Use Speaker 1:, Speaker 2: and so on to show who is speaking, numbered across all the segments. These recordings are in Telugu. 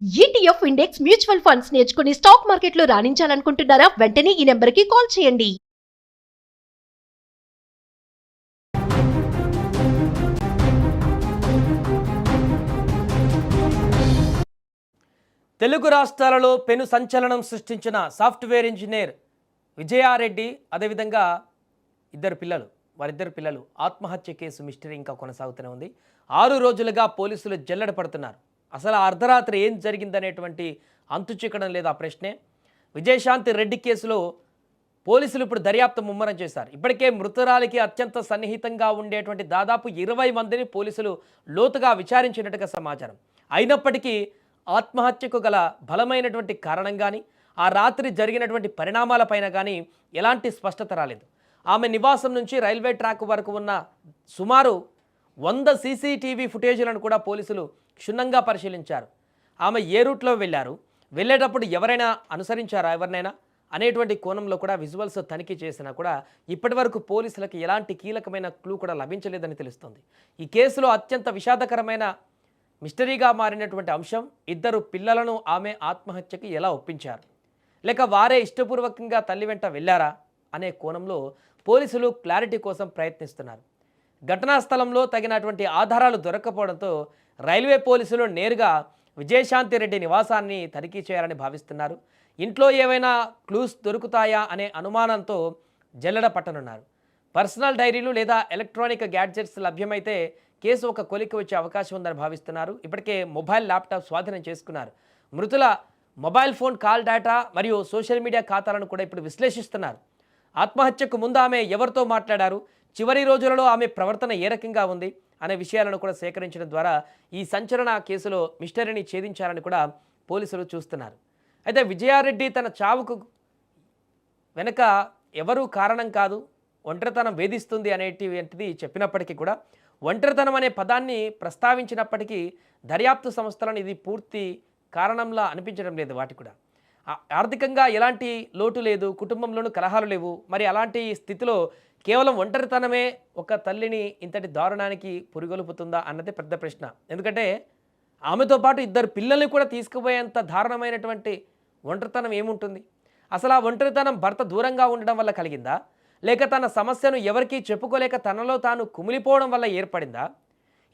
Speaker 1: ఈటీఎఫ్ ఇండెక్స్ మ్యూచువల్ ఫండ్స్ నేర్చుకుని స్టాక్ మార్కెట్లో రాణించాలనుకుంటున్నారా? వెంటనే ఈ నెంబర్కి కాల్ చేయండి.
Speaker 2: తెలుగు రాష్ట్రాలలో పెను సంచలనం సృష్టించిన సాఫ్ట్వేర్ ఇంజనీర్ విజయారెడ్డి, అదేవిధంగా వారిద్దరు పిల్లలు ఆత్మహత్య కేసు మిస్టరీ ఇంకా కొనసాగుతూనే ఉంది. 6 రోజులుగా పోలీసులు జల్లెడ పడుతున్నారు. అసలు అర్ధరాత్రి ఏం జరిగిందనేటువంటి అంతు చిక్కడం లేదు ఆ ప్రశ్నే. విజయశాంతి రెడ్డి కేసులో పోలీసులు ఇప్పుడు దర్యాప్తు ముమ్మరం చేశారు. ఇప్పటికే మృతురాలికి అత్యంత సన్నిహితంగా ఉండేటువంటి దాదాపు 20 మందిని పోలీసులు లోతుగా విచారించినట్టుగా సమాచారం. అయినప్పటికీ ఆత్మహత్యకు గల బలమైనటువంటి కారణం కానీ, ఆ రాత్రి జరిగినటువంటి పరిణామాలపైన కానీ ఎలాంటి స్పష్టత రాలేదు. ఆమె నివాసం నుంచి రైల్వే ట్రాక్ వరకు ఉన్న సుమారు 100 సీసీటీవీ ఫుటేజీలను కూడా పోలీసులు క్షుణ్ణంగా పరిశీలించారు. ఆమె ఏ రూట్లో వెళ్ళేటప్పుడు ఎవరైనా అనుసరించారా ఎవరినైనా అనేటువంటి కోణంలో కూడా విజువల్స్ తనిఖీ చేసినా కూడా ఇప్పటివరకు పోలీసులకు ఎలాంటి కీలకమైన క్లూ కూడా లభించలేదని తెలుస్తోంది. ఈ కేసులో అత్యంత విషాదకరమైన మిస్టరీగా మారినటువంటి అంశం, 2 పిల్లలను ఆమె ఆత్మహత్యకి ఎలా ఒప్పించారు, లేక వారే ఇష్టపూర్వకంగా తల్లి వెంట వెళ్ళారా అనే కోణంలో పోలీసులు క్లారిటీ కోసం ప్రయత్నిస్తున్నారు. ఘటనా స్థలంలో తగినటువంటి ఆధారాలు దొరక్కపోవడంతో రైల్వే పోలీసులు నేరుగా విజయశాంతి రెడ్డి నివాసాన్ని తనిఖీ చేయాలని భావిస్తున్నారు. ఇంట్లో ఏవైనా క్లూస్ దొరుకుతాయా అనే అనుమానంతో జల్లెడ పట్టనున్నారు. పర్సనల్ డైరీలు లేదా ఎలక్ట్రానిక్ గ్యాడ్జెట్స్ లభ్యమైతే కేసు ఒక కొలిక్కి వచ్చే అవకాశం ఉందని భావిస్తున్నారు. ఇప్పటికే మొబైల్ ల్యాప్టాప్ స్వాధీనం చేసుకున్నారు. మృతుల మొబైల్ ఫోన్ కాల్ డేటా మరియు సోషల్ మీడియా ఖాతాలను కూడా ఇప్పుడు విశ్లేషిస్తున్నారు. ఆత్మహత్యకు ముందు ఆమె ఎవరితో మాట్లాడారు, చివరి రోజులలో ఆమె ప్రవర్తన ఏ రకంగా ఉంది అనే విషయాలను కూడా సేకరించడం ద్వారా ఈ సంచలన కేసులో మిస్టరీని ఛేదించాలని కూడా పోలీసులు చూస్తున్నారు. అయితే విజయారెడ్డి తన చావుకు వెనక ఎవరూ కారణం కాదు, ఒంటరితనం వేధిస్తుంది అనేటిది చెప్పినప్పటికీ కూడా, ఒంటరితనం అనే పదాన్ని ప్రస్తావించినప్పటికీ దర్యాప్తు సంస్థలను ఇది పూర్తి కారణంలా అనిపించడం లేదు. వాటి కూడా ఆర్థికంగా ఎలాంటి లోటు లేదు, కుటుంబంలోనూ కలహాలు లేవు. మరి అలాంటి స్థితిలో కేవలం ఒంటరితనమే ఒక తల్లిని ఇంతటి దారుణానికి పురిగొల్పుతుందా అన్నది పెద్ద ప్రశ్న. ఎందుకంటే ఆమెతో పాటు 2 పిల్లల్ని కూడా తీసుకుపోయేంత దారుణమైనటువంటి ఒంటరితనం ఏముంటుంది? అసలు ఆ ఒంటరితనం భర్త దూరంగా ఉండడం వల్ల కలిగిందా, లేక తన సమస్యను ఎవరికీ చెప్పుకోలేక తనలో తాను కుమిలిపోవడం వల్ల ఏర్పడిందా?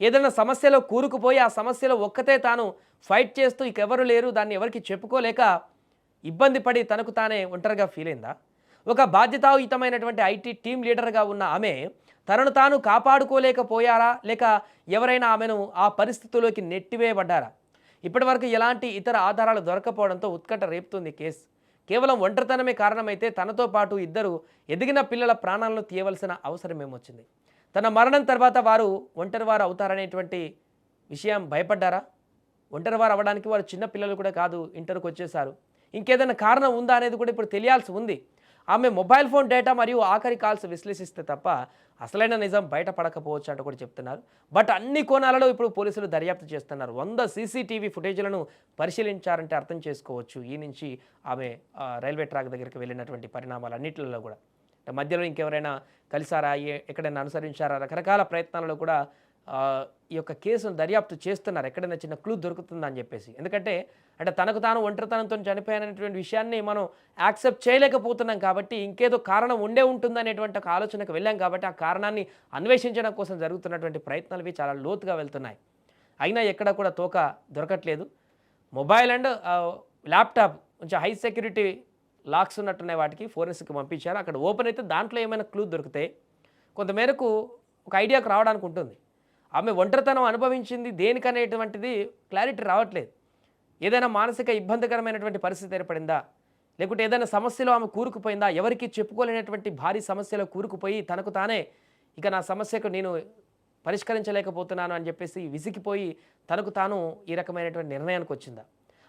Speaker 2: ఏదైనా సమస్యలో కూరుకుపోయి ఆ సమస్యలో ఒక్కతే తాను ఫైట్ చేస్తూ ఇకెవరు లేరు, దాన్ని ఎవరికి చెప్పుకోలేక ఇబ్బంది పడి తనకు తానే ఒంటరిగా ఫీల్ అయిందా? ఒక బాధ్యతాయుతమైనటువంటి ఐటీ టీమ్ లీడర్గా ఉన్న ఆమె తనను తాను కాపాడుకోలేకపోయారా, లేక ఎవరైనా ఆమెను ఆ పరిస్థితుల్లోకి నెట్టివేయబడ్డారా? ఇప్పటివరకు ఎలాంటి ఇతర ఆధారాలు దొరకపోవడంతో ఉత్కంఠ రేపుతుంది కేసు. కేవలం ఒంటరితనమే కారణమైతే తనతో పాటు 2 ఎదిగిన పిల్లల ప్రాణాలను తీయవలసిన అవసరం ఏమొచ్చింది? తన మరణం తర్వాత వారు ఒంటరివారు అవుతారనేటువంటి విషయం భయపడ్డారా? ఒంటరివారు అవ్వడానికి వారు చిన్న పిల్లలు కూడా కాదు, ఇంటర్కి వచ్చేసారు. ఇంకేదైనా కారణం ఉందా అనేది కూడా ఇప్పుడు తెలియాల్సి ఉంది. ఆమె మొబైల్ ఫోన్ డేటా మరియు ఆఖరి కాల్స్ విశ్లేషిస్తే తప్ప అసలైన నిజం బయటపడకపోవచ్చు అంటూ కూడా చెప్తున్నారు. బట్ అన్ని కోణాలలో ఇప్పుడు పోలీసులు దర్యాప్తు చేస్తున్నారు. 100 సీసీటీవీ ఫుటేజ్లను పరిశీలించారంటే అర్థం చేసుకోవచ్చు ఈ నుంచి ఆమె రైల్వే ట్రాక్ దగ్గరికి వెళ్ళినటువంటి పరిణామాలన్నింటిలో కూడా. మధ్యలో ఇంకెవరైనా కలిసారా, ఎక్కడైనా అనుసరించారా, రకరకాల ప్రయత్నాలలో కూడా ఈ యొక్క కేసును దర్యాప్తు చేస్తున్నారు. ఎక్కడైనా చిన్న క్లూ దొరుకుతుందని చెప్పేసి. ఎందుకంటే తనకు తాను ఒంటరితనంతో చనిపోయాననేటువంటి విషయాన్ని మనం యాక్సెప్ట్ చేయలేకపోతున్నాం కాబట్టి, ఇంకేదో కారణం ఉంటుందనేటువంటి ఒక ఆలోచనకు వెళ్ళాం కాబట్టి ఆ కారణాన్ని అన్వేషించడం కోసం జరుగుతున్నటువంటి ప్రయత్నాలు చాలా లోతుగా వెళ్తున్నాయి. అయినా ఎక్కడ కూడా తోక దొరకట్లేదు. మొబైల్ అండ్ ల్యాప్టాప్ కొంచెం హై సెక్యూరిటీ లాక్స్ ఉన్నట్టున్నాయి, వాటికి ఫోరెన్సిక్ పంపించారు. అక్కడ ఓపెన్ అయితే దాంట్లో ఏమైనా క్లూ దొరికితే కొంతమేరకు ఒక ఐడియాకు రావడానికి ఉంటుంది. ఆమె ఒంటరితనం అనుభవించింది దేనికనేటువంటిది క్లారిటీ రావట్లేదు. ఏదైనా మానసిక ఇబ్బందికరమైనటువంటి పరిస్థితి ఏర్పడిందా, లేకుంటే ఏదైనా సమస్యలో ఆమె కూరుకుపోయిందా, ఎవరికి చెప్పుకోలేనటువంటి భారీ సమస్యలో కూరుకుపోయి తనకు తానే ఇక నా సమస్యకు నేను పరిష్కరించలేకపోతున్నాను అని చెప్పేసి విసిగిపోయి తనకు తాను ఈ రకమైనటువంటి నిర్ణయానికి వచ్చిందా?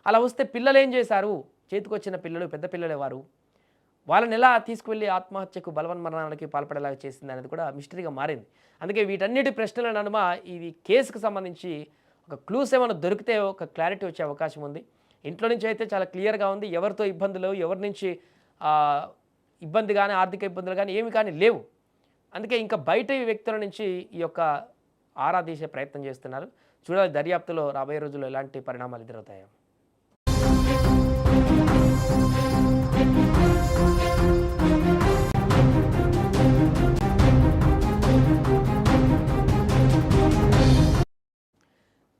Speaker 2: అలా వస్తే పిల్లలు ఏం చేశారు? చేతికొచ్చిన పిల్లలు పెద్ద పిల్లలే, వాళ్ళని ఎలా తీసుకువెళ్ళి ఆత్మహత్యకు బలవన్మరణాలకి పాల్పడేలాగా చేసింది అనేది కూడా మిస్టరీగా మారింది. అందుకే వీటన్నిటి ప్రశ్నల నడుమ ఈ కేసుకు సంబంధించి ఒక క్లూస్ ఏమైనా దొరికితే ఒక క్లారిటీ వచ్చే అవకాశం ఉంది. ఇంట్లో నుంచి అయితే చాలా క్లియర్గా ఉంది, ఎవరితో ఇబ్బందులు, ఎవరి నుంచి ఇబ్బంది కానీ ఆర్థిక ఇబ్బందులు కానీ ఏమి కానీ లేవు. అందుకే ఇంకా బయట వ్యక్తుల నుంచి ఈ యొక్క ఆరా తీసే ప్రయత్నం చేస్తున్నారు. చూడాలి దర్యాప్తులో రాబోయే రోజుల్లో ఎలాంటి పరిణామాలు ఎదురవుతాయో.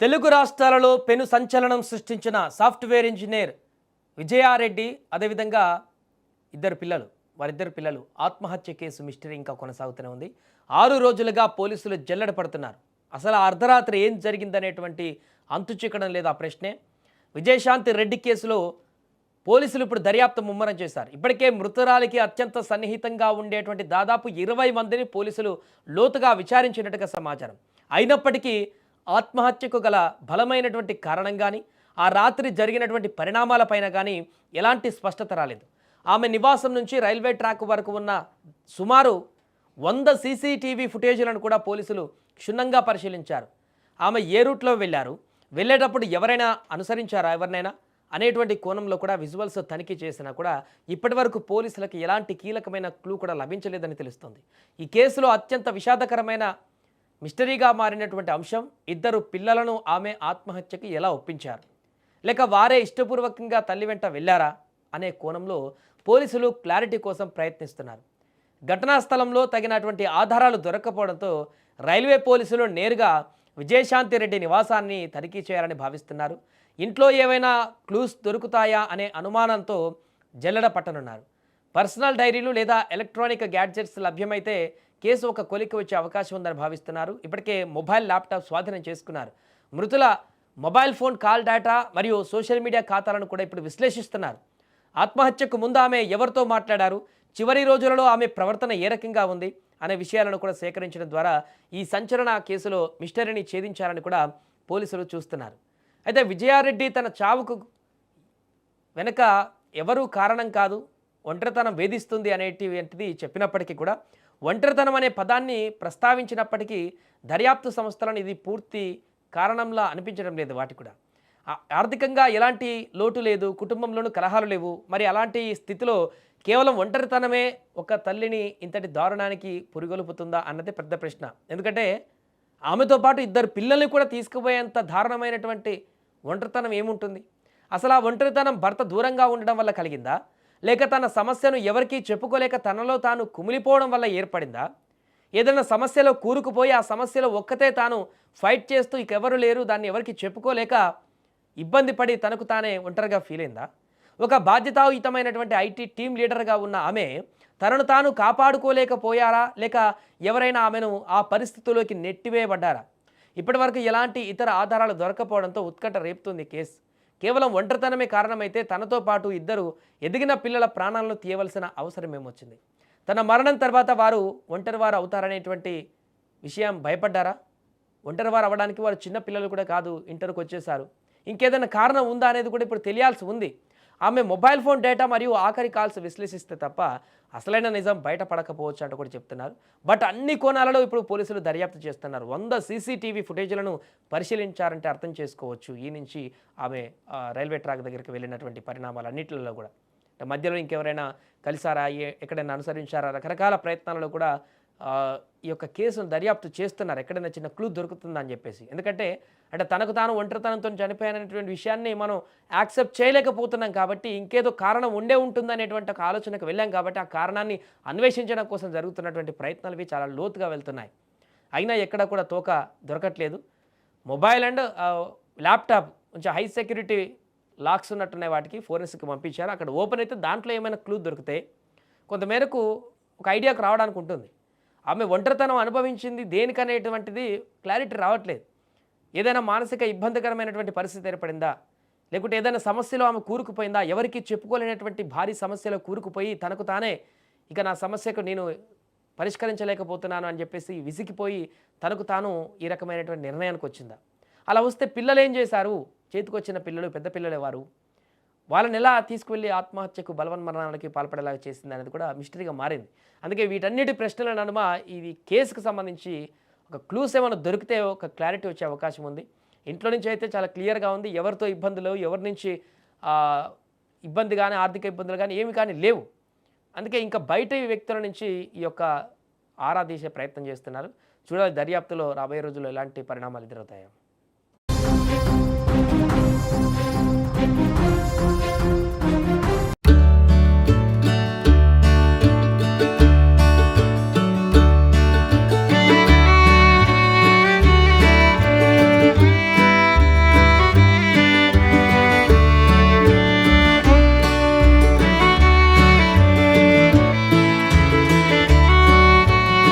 Speaker 2: తెలుగు రాష్ట్రాలలో పెను సంచలనం సృష్టించిన సాఫ్ట్వేర్ ఇంజనీర్ విజయారెడ్డి అదేవిధంగా వారిద్దరు పిల్లలు ఆత్మహత్య కేసు మిస్టరీ ఇంకా కొనసాగుతూనే ఉంది. 6 రోజులుగా పోలీసులు జల్లెడ పడుతున్నారు. అసలు ఆ అర్ధరాత్రి ఏం జరిగిందనేటువంటి అంతు చిక్కడం లేదు ఆ ప్రశ్నే. విజయశాంతి రెడ్డి కేసులో పోలీసులు ఇప్పుడు దర్యాప్తు ముమ్మరం చేశారు. ఇప్పటికే మృతురాలికి అత్యంత సన్నిహితంగా ఉండేటువంటి దాదాపు 20 మందిని పోలీసులు లోతుగా విచారించినట్టుగా సమాచారం. అయినప్పటికీ ఆత్మహత్యకు గల బలమైనటువంటి కారణం కానీ ఆ రాత్రి జరిగినటువంటి పరిణామాలపైన కానీ ఎలాంటి స్పష్టత రాలేదు. ఆమె నివాసం నుంచి రైల్వే ట్రాక్ వరకు ఉన్న సుమారు 100 సీసీటీవీ ఫుటేజీలను కూడా పోలీసులు క్షుణ్ణంగా పరిశీలించారు. ఆమె ఏ రూట్లో వెళ్ళేటప్పుడు ఎవరైనా అనుసరించారా ఎవరినైనా అనేటువంటి కోణంలో కూడా విజువల్స్ తనిఖీ చేసినా కూడా ఇప్పటివరకు పోలీసులకు ఎలాంటి కీలకమైన క్లూ కూడా లభించలేదని తెలుస్తుంది. ఈ కేసులో అత్యంత విషాదకరమైన మిస్టరీగా మారినటువంటి అంశం 2 పిల్లలను ఆమె ఆత్మహత్యకి ఎలా ఒప్పించారు, లేక వారే ఇష్టపూర్వకంగా తల్లి వెంట వెళ్ళారా అనే కోణంలో పోలీసులు క్లారిటీ కోసం ప్రయత్నిస్తున్నారు. ఘటనా స్థలంలో తగినటువంటి ఆధారాలు దొరక్కపోవడంతో రైల్వే పోలీసులు నేరుగా విజయశాంతి రెడ్డి నివాసాన్ని తనిఖీ చేయాలని భావిస్తున్నారు. ఇంట్లో ఏవైనా క్లూస్ దొరుకుతాయా అనే అనుమానంతో జల్లెడ పట్టనున్నారు. పర్సనల్ డైరీలు లేదా ఎలక్ట్రానిక్ గ్యాడ్జెట్స్ లభ్యమైతే కేసు ఒక కొలిక్కి వచ్చే అవకాశం ఉందని భావిస్తున్నారు. ఇప్పటికే మొబైల్ ల్యాప్టాప్ స్వాధీనం చేసుకున్నారు. మృతుల మొబైల్ ఫోన్ కాల్ డేటా మరియు సోషల్ మీడియా ఖాతాలను కూడా ఇప్పుడు విశ్లేషిస్తున్నారు. ఆత్మహత్యకు ముందు ఆమె ఎవరితో మాట్లాడారు, చివరి రోజులలో ఆమె ప్రవర్తన ఏ రకంగా ఉంది అనే విషయాలను కూడా సేకరించడం ద్వారా ఈ సంచలన కేసులో మిస్టరీని ఛేదించాలని కూడా పోలీసులు చూస్తున్నారు. అయితే విజయారెడ్డి తన చావుకు వెనుక ఎవరూ కారణం కాదు, ఒంటరితనం వేధిస్తుంది అనేటువంటిది చెప్పినప్పటికీ కూడా ఒంటరితనం అనే పదాన్ని ప్రస్తావించినప్పటికీ దర్యాప్తు సంస్థలను ఇది పూర్తి కారణంలా అనిపించడం లేదు. వాటి కూడా ఆర్థికంగా ఎలాంటి లోటు లేదు, కుటుంబంలోనూ కలహాలు లేవు. మరి అలాంటి స్థితిలో కేవలం ఒంటరితనమే ఒక తల్లిని ఇంతటి దారుణానికి పురిగొల్పుతుందా అన్నది పెద్ద ప్రశ్న. ఎందుకంటే ఆమెతో పాటు 2 పిల్లల్ని కూడా తీసుకుపోయేంత దారుణమైనటువంటి ఒంటరితనం ఏముంటుంది? అసలు ఆ ఒంటరితనం భర్త దూరంగా ఉండడం వల్ల కలిగిందా, లేక తన సమస్యను ఎవరికీ చెప్పుకోలేక తనలో తాను కుమిలిపోవడం వల్ల ఏర్పడిందా? ఏదైనా సమస్యలో కూరుకుపోయి ఆ సమస్యలో ఒక్కతే తాను ఫైట్ చేస్తూ ఇకెవరు లేరు, దాన్ని ఎవరికి చెప్పుకోలేక ఇబ్బంది పడి తనకు తానే ఒంటరిగా ఫీల్ అయిందా? ఒక బాధ్యతాయుతమైనటువంటి ఐటీ టీం లీడర్గా ఉన్న ఆమె తనను తాను కాపాడుకోలేకపోయారా, లేక ఎవరైనా ఆమెను ఆ పరిస్థితుల్లోకి నెట్టివేయబడ్డారా? ఇప్పటివరకు ఎలాంటి ఇతర ఆధారాలు దొరకపోవడంతో ఉత్కంఠ రేపుతుంది కేసు. కేవలం ఒంటరితనమే కారణమైతే తనతో పాటు 2 ఎదిగిన పిల్లల ప్రాణాలను తీయవలసిన అవసరం ఏమొచ్చింది? తన మరణం తర్వాత వారు ఒంటరివారు అవుతారనేటువంటి విషయం భయపడ్డారా? ఒంటరివారు అవ్వడానికి వారు చిన్న పిల్లలు కూడా కాదు, ఇంటర్కి వచ్చేసారు. ఇంకేదైనా కారణం ఉందా అనేది కూడా ఇప్పుడు తెలియాల్సి ఉంది. ఆమె మొబైల్ ఫోన్ డేటా మరియు ఆఖరి కాల్స్ విశ్లేషిస్తే తప్ప అసలైన నిజం బయటపడకపోవచ్చు అంటూ కూడా చెప్తున్నారు. బట్ అన్ని కోణాలలో ఇప్పుడు పోలీసులు దర్యాప్తు చేస్తున్నారు. 100 సీసీటీవీ ఫుటేజ్లను పరిశీలించారంటే అర్థం చేసుకోవచ్చు ఈ నుంచి ఆమె రైల్వే ట్రాక్ దగ్గరికి వెళ్ళినటువంటి పరిణామాలన్నింటిలో కూడా. మధ్యలో ఇంకెవరైనా కలిసారా, ఎక్కడైనా అనుసరించారా, రకరకాల ప్రయత్నాలలో కూడా ఈ యొక్క కేసును దర్యాప్తు చేస్తున్నారు. ఎక్కడైనా చిన్న క్లూ దొరుకుతుందని చెప్పేసి. ఎందుకంటే తనకు తాను ఒంటరితనంతో చనిపోయాననేటువంటి విషయాన్ని మనం యాక్సెప్ట్ చేయలేకపోతున్నాం కాబట్టి ఇంకేదో కారణం ఉండే ఉంటుందనేటువంటి ఒక ఆలోచనకు వెళ్ళాం కాబట్టి ఆ కారణాన్ని అన్వేషించడం కోసం జరుగుతున్నటువంటి ప్రయత్నాలు చాలా లోతుగా వెళ్తున్నాయి. అయినా ఎక్కడ కూడా తోక దొరకట్లేదు. మొబైల్ అండ్ ల్యాప్టాప్ కొంచెం హై సెక్యూరిటీ లాక్స్ ఉన్నట్టున్నాయి, వాటికి ఫోరెన్సిక్ పంపించారు. అక్కడ ఓపెన్ అయితే దాంట్లో ఏమైనా క్లూ దొరికితే కొంతమేరకు ఒక ఐడియాకు రావడానికి ఉంటుంది. ఆమె ఒంటరితనం అనుభవించింది దేనికనేటువంటిది క్లారిటీ రావట్లేదు. ఏదైనా మానసిక ఇబ్బందికరమైనటువంటి పరిస్థితి ఏర్పడిందా, లేకుంటే ఏదైనా సమస్యలో ఆమె కూరుకుపోయిందా, ఎవరికి చెప్పుకోలేనటువంటి భారీ సమస్యలో కూరుకుపోయి తనకు తానే ఇక నా సమస్యకు నేను పరిష్కరించలేకపోతున్నాను అని చెప్పేసి విసిగిపోయి తనకు తాను ఈ రకమైనటువంటి నిర్ణయానికి వచ్చిందా? అలా వస్తే పిల్లలు ఏం చేశారు? చేతికొచ్చిన పిల్లలు పెద్ద పిల్లలు వారు, వాళ్ళని ఎలా తీసుకువెళ్ళి ఆత్మహత్యకు బలవన్మరణానికి పాల్పడేలాగా చేసింది అనేది కూడా మిస్టరీగా మారింది. అందుకే వీటన్నిటి ప్రశ్నల నడుమ ఇది కేసుకు సంబంధించి ఒక క్లూస్ ఏమైనా దొరికితే ఒక క్లారిటీ వచ్చే అవకాశం ఉంది. ఇంట్లో నుంచి అయితే చాలా క్లియర్గా ఉంది, ఎవరితో ఇబ్బందులు, ఎవరి నుంచి ఇబ్బంది కానీ ఆర్థిక ఇబ్బందులు కానీ ఏమి కానీ లేవు. అందుకే ఇంకా బయట వ్యక్తుల నుంచి ఈ యొక్క ఆరా తీసే ప్రయత్నం చేస్తున్నారు. చూడాలి దర్యాప్తులో రాబోయే రోజుల్లో ఎలాంటి పరిణామాలు ఎదురవుతాయో.